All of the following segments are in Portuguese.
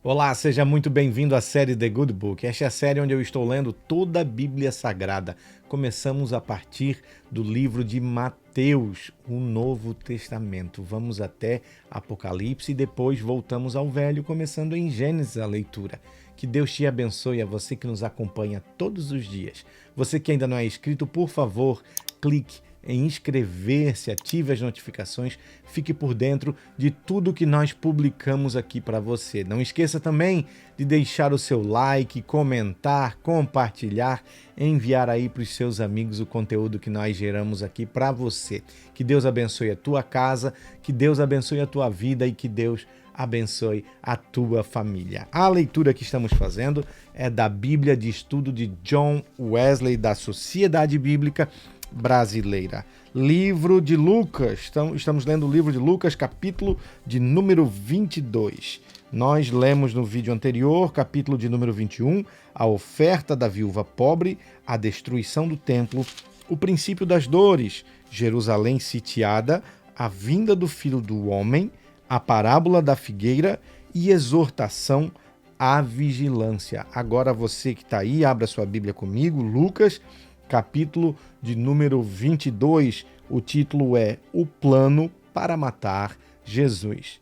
Olá, seja muito bem-vindo à série The Good Book. Esta é a série onde eu estou lendo toda a Bíblia Sagrada. Começamos a partir do livro de Mateus, o Novo Testamento. Vamos até Apocalipse e depois voltamos ao Velho, começando em Gênesis a leitura. Que Deus te abençoe, a você que nos acompanha todos os dias. Você que ainda não é inscrito, por favor, clique em inscrever-se, ative as notificações, fique por dentro de tudo que nós publicamos aqui para você. Não esqueça também de deixar o seu like, comentar, compartilhar, enviar aí para os seus amigos o conteúdo que nós geramos aqui para você. Que Deus abençoe a tua casa, que Deus abençoe a tua vida e que Deus abençoe a tua família. A leitura que estamos fazendo é da Bíblia de Estudo de John Wesley, da Sociedade Bíblica Brasileira. Livro de Lucas. Estamos lendo o livro de Lucas, capítulo de número 22. Nós lemos no vídeo anterior, capítulo de número 21, a oferta da viúva pobre, a destruição do templo, o princípio das dores, Jerusalém sitiada, a vinda do Filho do Homem, a parábola da figueira e exortação à vigilância. Agora você que está aí, abra sua Bíblia comigo, Lucas, capítulo de número 22, o título é O Plano para Matar Jesus.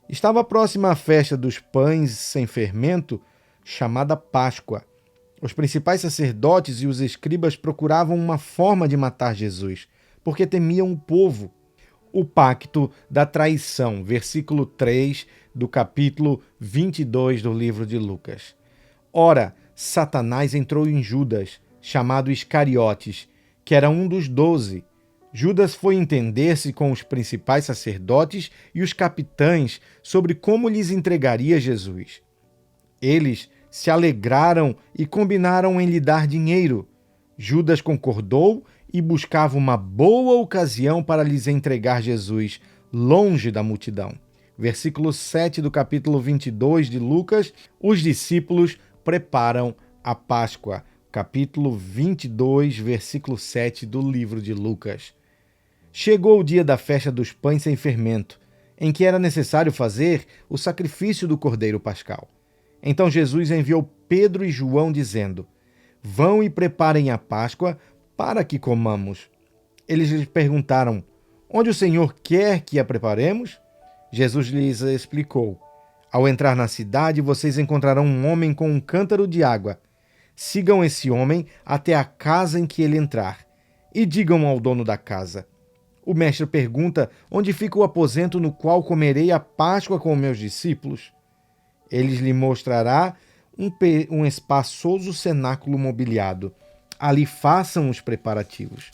Estava próxima a festa dos pães sem fermento, chamada Páscoa. Os principais sacerdotes e os escribas procuravam uma forma de matar Jesus, porque temiam o povo. O pacto da traição, versículo 3 do capítulo 22 do livro de Lucas. Ora, Satanás entrou em Judas, chamado Iscariotes, que era um dos 12. Judas foi entender-se com os principais sacerdotes e os capitães sobre como lhes entregaria Jesus. Eles se alegraram e combinaram em lhe dar dinheiro. Judas concordou e buscava uma boa ocasião para lhes entregar Jesus, longe da multidão. Versículo 7 do capítulo 22 de Lucas, os discípulos preparam a Páscoa. Capítulo 22, versículo 7 do livro de Lucas. Chegou o dia da festa dos pães sem fermento, em que era necessário fazer o sacrifício do cordeiro pascal. Então Jesus enviou Pedro e João, dizendo: Vão e preparem a Páscoa para que comamos. Eles lhes perguntaram: Onde o Senhor quer que a preparemos? Jesus lhes explicou: Ao entrar na cidade, vocês encontrarão um homem com um cântaro de água. Sigam esse homem até a casa em que ele entrar, e digam ao dono da casa: O mestre pergunta onde fica o aposento no qual comerei a Páscoa com meus discípulos. Ele lhe mostrará um espaçoso cenáculo mobiliado. Ali façam os preparativos.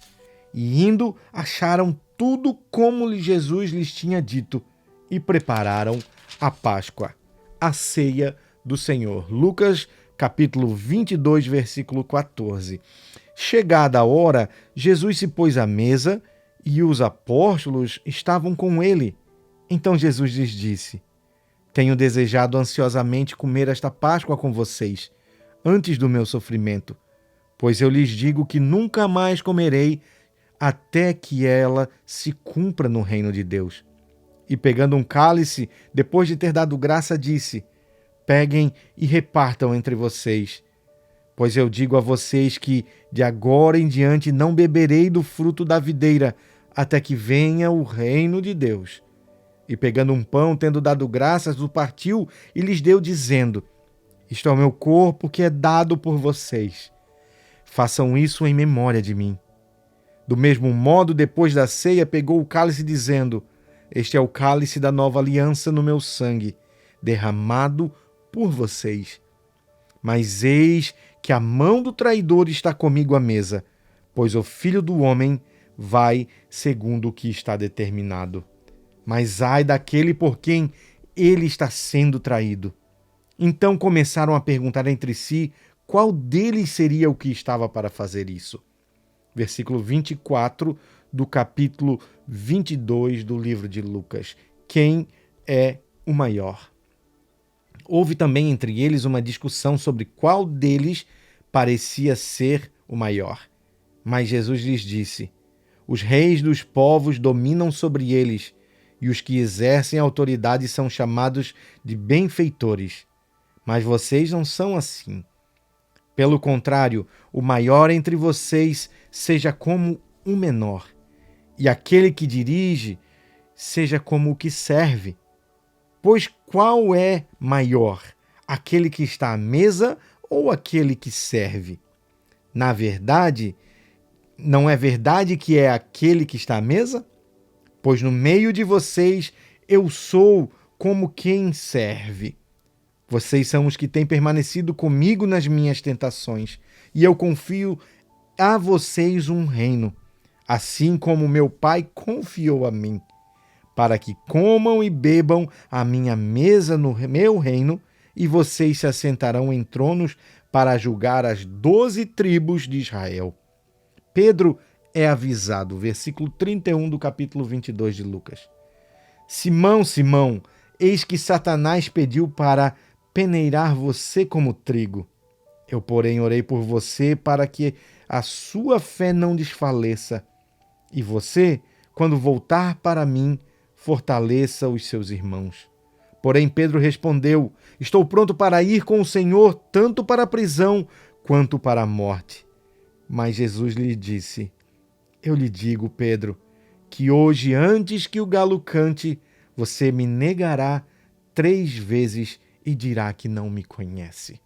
E indo, acharam tudo como Jesus lhes tinha dito, e prepararam a Páscoa, a ceia do Senhor. Lucas capítulo 22, versículo 14. Chegada a hora, Jesus se pôs à mesa e os apóstolos estavam com ele. Então Jesus lhes disse: Tenho desejado ansiosamente comer esta Páscoa com vocês, antes do meu sofrimento, pois eu lhes digo que nunca mais comerei até que ela se cumpra no reino de Deus. E pegando um cálice, depois de ter dado graça, disse: Peguem e repartam entre vocês. Pois eu digo a vocês que, de agora em diante, não beberei do fruto da videira, até que venha o reino de Deus. E pegando um pão, tendo dado graças, o partiu e lhes deu, dizendo: Isto é o meu corpo que é dado por vocês. Façam isso em memória de mim. Do mesmo modo, depois da ceia, pegou o cálice, dizendo: Este é o cálice da nova aliança no meu sangue, derramado por vocês. Mas eis que a mão do traidor está comigo à mesa, pois o Filho do Homem vai segundo o que está determinado. Mas ai daquele por quem ele está sendo traído. Então começaram a perguntar entre si qual deles seria o que estava para fazer isso. Versículo 24 do capítulo 22 do livro de Lucas. Quem é o maior? Houve também entre eles uma discussão sobre qual deles parecia ser o maior. Mas Jesus lhes disse: Os reis dos povos dominam sobre eles, e os que exercem autoridade são chamados de benfeitores. mas vocês não são assim. Pelo contrário, o maior entre vocês seja como o menor, e aquele que dirige seja como o que serve. Pois qual é maior, aquele que está à mesa ou aquele que serve? Na verdade, não é verdade que é aquele que está à mesa? Pois no meio de vocês eu sou como quem serve. Vocês são os que têm permanecido comigo nas minhas tentações, e eu confio a vocês um reino, assim como meu Pai confiou a mim, para que comam e bebam à minha mesa no meu reino, e vocês se assentarão em tronos para julgar as 12 tribos de Israel. Pedro é avisado, versículo 31 do capítulo 22 de Lucas. Simão, Simão, eis que Satanás pediu para peneirar você como trigo. Eu, porém, orei por você para que a sua fé não desfaleça. E você, quando voltar para mim, fortaleça os seus irmãos. Porém, Pedro respondeu: estou pronto para ir com o Senhor, tanto para a prisão quanto para a morte. Mas Jesus lhe disse: eu lhe digo, Pedro, que hoje, antes que o galo cante, você me negará 3 vezes e dirá que não me conhece.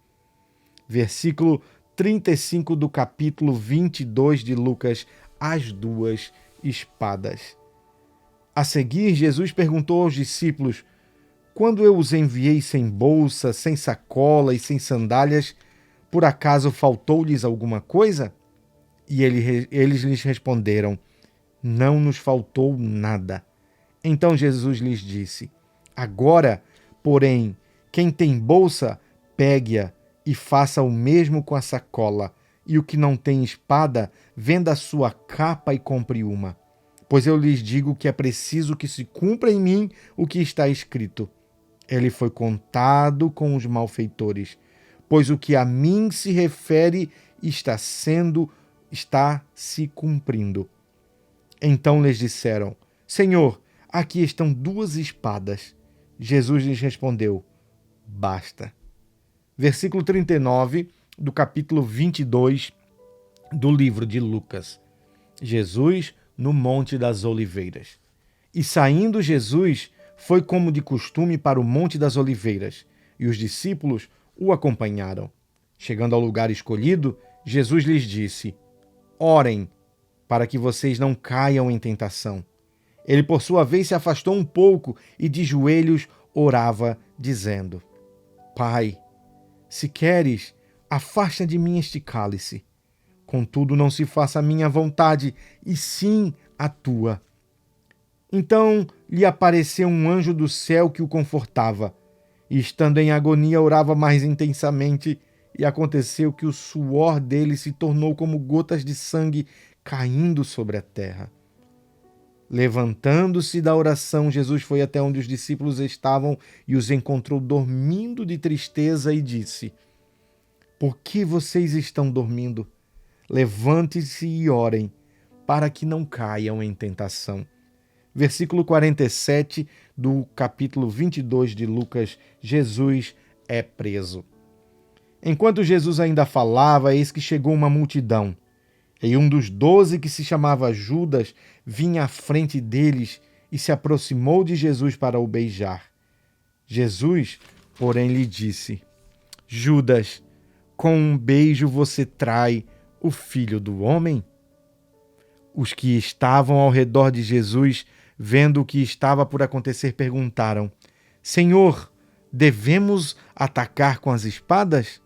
Versículo 35 do capítulo 22 de Lucas, as 2 espadas. A seguir, Jesus perguntou aos discípulos: quando eu os enviei sem bolsa, sem sacola e sem sandálias, por acaso faltou-lhes alguma coisa? E eles lhes responderam: não nos faltou nada. Então Jesus lhes disse: agora, porém, quem tem bolsa, pegue-a e faça o mesmo com a sacola, e o que não tem espada, venda a sua capa e compre uma. Pois eu lhes digo que é preciso que se cumpra em mim o que está escrito. Ele foi contado com os malfeitores, pois o que a mim se refere está se cumprindo. Então lhes disseram: Senhor, aqui estão 2 espadas. Jesus lhes respondeu: basta. Versículo 39 do capítulo 22 do livro de Lucas. Jesus no Monte das Oliveiras. E saindo Jesus, foi como de costume para o Monte das Oliveiras, e os discípulos o acompanharam. Chegando ao lugar escolhido, Jesus lhes disse: orem, para que vocês não caiam em tentação. Ele, por sua vez, se afastou um pouco e de joelhos orava, dizendo: Pai, se queres, afasta de mim este cálice. Contudo, não se faça a minha vontade, e sim a tua. Então lhe apareceu um anjo do céu que o confortava, e estando em agonia orava mais intensamente, e aconteceu que o suor dele se tornou como gotas de sangue caindo sobre a terra. Levantando-se da oração, Jesus foi até onde os discípulos estavam e os encontrou dormindo de tristeza e disse: por que vocês estão dormindo? Levante-se e orem, para que não caiam em tentação. Versículo 47 do capítulo 22 de Lucas, Jesus é preso. Enquanto Jesus ainda falava, eis que chegou uma multidão. E um dos 12, que se chamava Judas, vinha à frente deles e se aproximou de Jesus para o beijar. Jesus, porém, lhe disse: Judas, com um beijo você trai o Filho do Homem? Os que estavam ao redor de Jesus, vendo o que estava por acontecer, perguntaram: Senhor, devemos atacar com as espadas?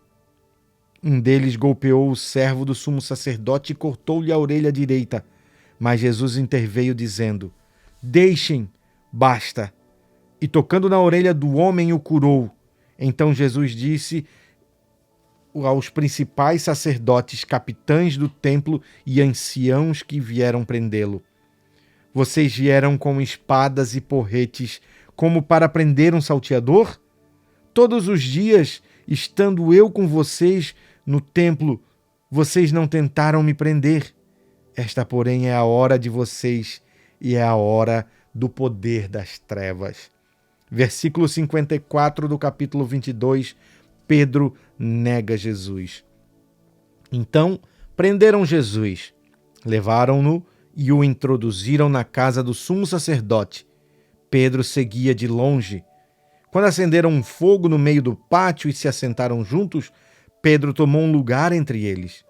Um deles golpeou o servo do sumo sacerdote e cortou-lhe a orelha direita. Mas Jesus interveio, dizendo: Deixem, basta. E tocando na orelha do homem, o curou. Então Jesus disse aos principais sacerdotes, capitães do templo e anciãos que vieram prendê-lo: Vocês vieram com espadas e porretes, como para prender um salteador? Todos os dias, estando eu com vocês no templo, vocês não tentaram me prender. Esta, porém, é a hora de vocês e é a hora do poder das trevas. Versículo 54 do capítulo 22, Pedro nega Jesus. Então prenderam Jesus, levaram-no e o introduziram na casa do sumo sacerdote. Pedro seguia de longe. Quando acenderam um fogo no meio do pátio e se assentaram juntos, Pedro tomou um lugar entre eles.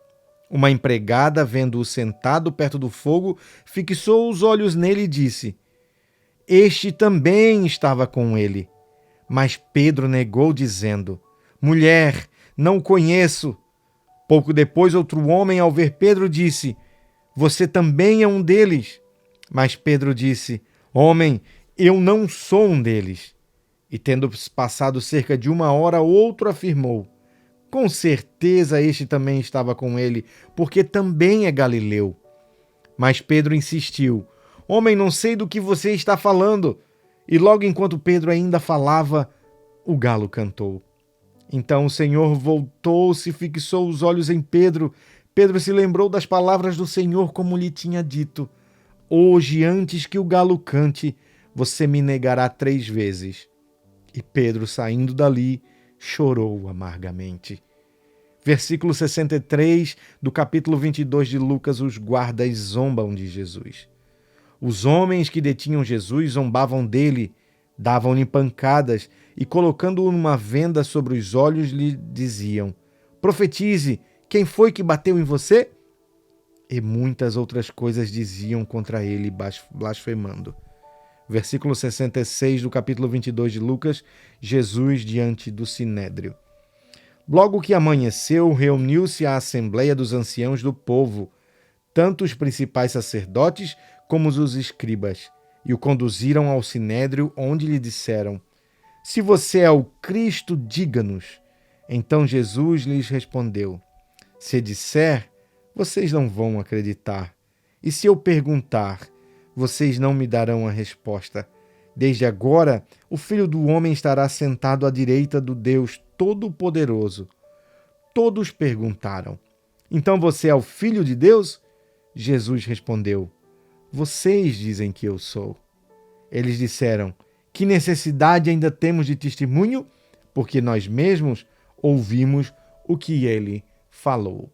Uma empregada, vendo-o sentado perto do fogo, fixou os olhos nele e disse: Este também estava com ele. Mas Pedro negou, dizendo: Mulher, não o conheço. Pouco depois, outro homem, ao ver Pedro, disse: Você também é um deles. Mas Pedro disse: Homem, eu não sou um deles. E tendo passado cerca de 1 hora, outro afirmou: Com certeza este também estava com ele, porque também é galileu. Mas Pedro insistiu: Homem, não sei do que você está falando. E logo enquanto Pedro ainda falava, o galo cantou. Então o Senhor voltou-se e fixou os olhos em Pedro. Pedro se lembrou das palavras do Senhor, como lhe tinha dito: Hoje, antes que o galo cante, você me negará 3 vezes. E Pedro, saindo dali, chorou amargamente. Versículo 63 do capítulo 22 de Lucas: os guardas zombam de Jesus. Os homens que detinham Jesus zombavam dele, davam-lhe pancadas e, colocando-o numa venda sobre os olhos, lhe diziam: Profetize, quem foi que bateu em você? E muitas outras coisas diziam contra ele, blasfemando. Versículo 66 do capítulo 22 de Lucas: Jesus diante do sinédrio. Logo que amanheceu, reuniu-se a assembleia dos anciãos do povo, tanto os principais sacerdotes como os escribas, e o conduziram ao sinédrio, onde lhe disseram: Se você é o Cristo, diga-nos. Então Jesus lhes respondeu: Se disser, vocês não vão acreditar. E se eu perguntar, vocês não me darão a resposta. Desde agora, o Filho do Homem estará sentado à direita do Deus Todo-Poderoso. Todos perguntaram: Então você é o Filho de Deus? Jesus respondeu: Vocês dizem que eu sou. Eles disseram: Que necessidade ainda temos de testemunho? Porque nós mesmos ouvimos o que ele falou.